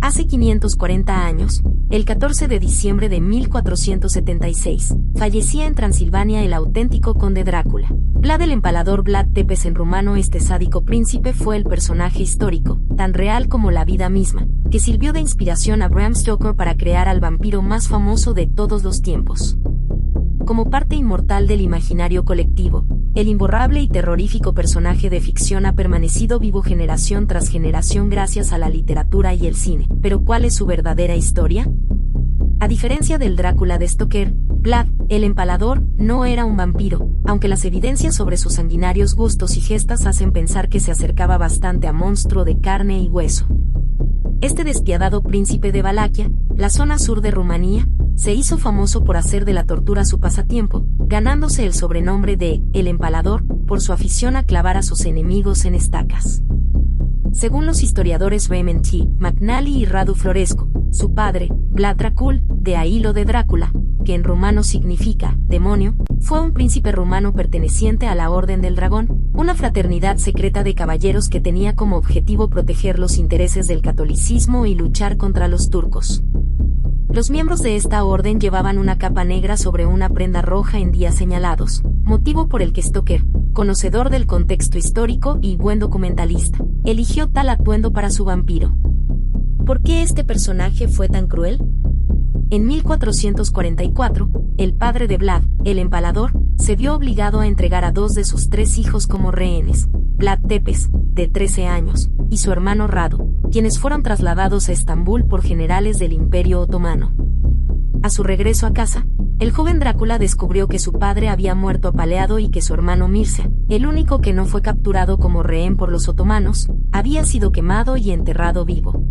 Hace 540 años, el 14 de diciembre de 1476, fallecía en Transilvania el auténtico conde Drácula. Vlad el Empalador, Vlad Tepes en rumano. Este sádico príncipe fue el personaje histórico, tan real como la vida misma, que sirvió de inspiración a Bram Stoker para crear al vampiro más famoso de todos los tiempos. Como parte inmortal del imaginario colectivo, el imborrable y terrorífico personaje de ficción ha permanecido vivo generación tras generación gracias a la literatura y el cine. ¿Pero cuál es su verdadera historia? A diferencia del Drácula de Stoker, Vlad, el Empalador, no era un vampiro, aunque las evidencias sobre sus sanguinarios gustos y gestas hacen pensar que se acercaba bastante a monstruo de carne y hueso. Este despiadado príncipe de Valaquia, la zona sur de Rumanía, se hizo famoso por hacer de la tortura su pasatiempo, ganándose el sobrenombre de El Empalador por su afición a clavar a sus enemigos en estacas. Según los historiadores Raymond T. McNally y Radu Florescu, su padre, Vlad Dracul, de ahí lo de Drácula, que en rumano significa demonio, fue un príncipe rumano perteneciente a la Orden del Dragón, una fraternidad secreta de caballeros que tenía como objetivo proteger los intereses del catolicismo y luchar contra los turcos. Los miembros de esta orden llevaban una capa negra sobre una prenda roja en días señalados, motivo por el que Stoker, conocedor del contexto histórico y buen documentalista, eligió tal atuendo para su vampiro. ¿Por qué este personaje fue tan cruel? En 1444, el padre de Vlad, el Empalador, se vio obligado a entregar a 2 de sus 3 hijos como rehenes, Vlad Tepes, de 13 años, y su hermano Radu, quienes fueron trasladados a Estambul por generales del Imperio Otomano. A su regreso a casa, el joven Drácula descubrió que su padre había muerto apaleado y que su hermano Mircea, el único que no fue capturado como rehén por los otomanos, había sido quemado y enterrado vivo.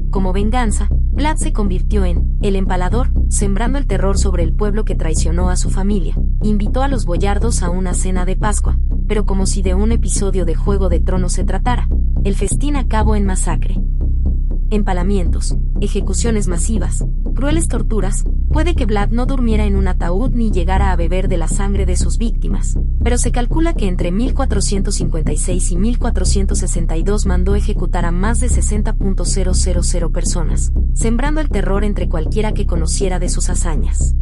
Como venganza, Vlad se convirtió en el Empalador, sembrando el terror sobre el pueblo que traicionó a su familia. Invitó a los boyardos a una cena de Pascua, pero como si de un episodio de Juego de Tronos se tratara, el festín acabó en masacre. Empalamientos, ejecuciones masivas, crueles torturas. Puede que Vlad no durmiera en un ataúd ni llegara a beber de la sangre de sus víctimas, pero se calcula que entre 1456 y 1462 mandó ejecutar a más de 60.000 personas, sembrando el terror entre cualquiera que conociera de sus hazañas.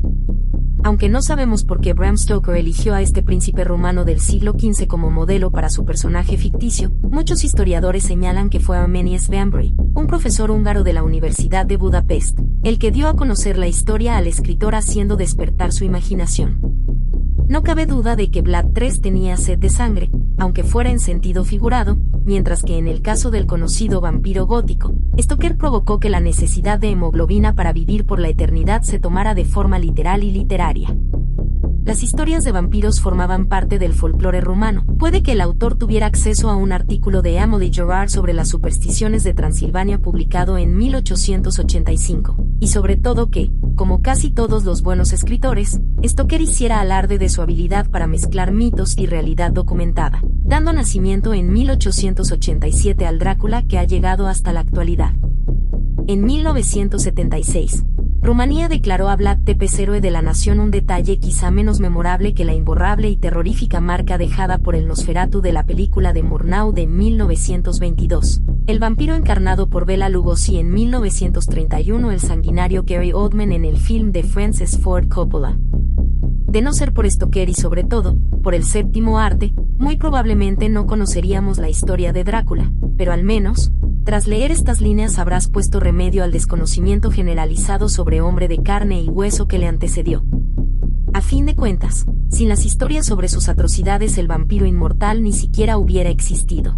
Aunque no sabemos por qué Bram Stoker eligió a este príncipe rumano del siglo XV como modelo para su personaje ficticio, muchos historiadores señalan que fue Armenius Vanbury, un profesor húngaro de la Universidad de Budapest, el que dio a conocer la historia al escritor haciendo despertar su imaginación. No cabe duda de que Vlad III tenía sed de sangre, aunque fuera en sentido figurado, mientras que en el caso del conocido vampiro gótico, Stoker provocó que la necesidad de hemoglobina para vivir por la eternidad se tomara de forma literal y literaria. Las historias de vampiros formaban parte del folclore rumano. Puede que el autor tuviera acceso a un artículo de Amélie Gerard sobre las supersticiones de Transilvania publicado en 1885, y sobre todo que, como casi todos los buenos escritores, Stoker hiciera alarde de su habilidad para mezclar mitos y realidad documentada, dando nacimiento en 1887 al Drácula que ha llegado hasta la actualidad. En 1976, Rumanía declaró a Vlad Tepes héroe de la nación, un detalle quizá menos memorable que la imborrable y terrorífica marca dejada por el Nosferatu de la película de Murnau de 1922, el vampiro encarnado por Bela Lugosi en 1931, el sanguinario Gary Oldman en el film de Francis Ford Coppola. De no ser por Stoker y sobre todo, por el séptimo arte, muy probablemente no conoceríamos la historia de Drácula, pero al menos, tras leer estas líneas habrás puesto remedio al desconocimiento generalizado sobre hombre de carne y hueso que le antecedió. A fin de cuentas, sin las historias sobre sus atrocidades el vampiro inmortal ni siquiera hubiera existido.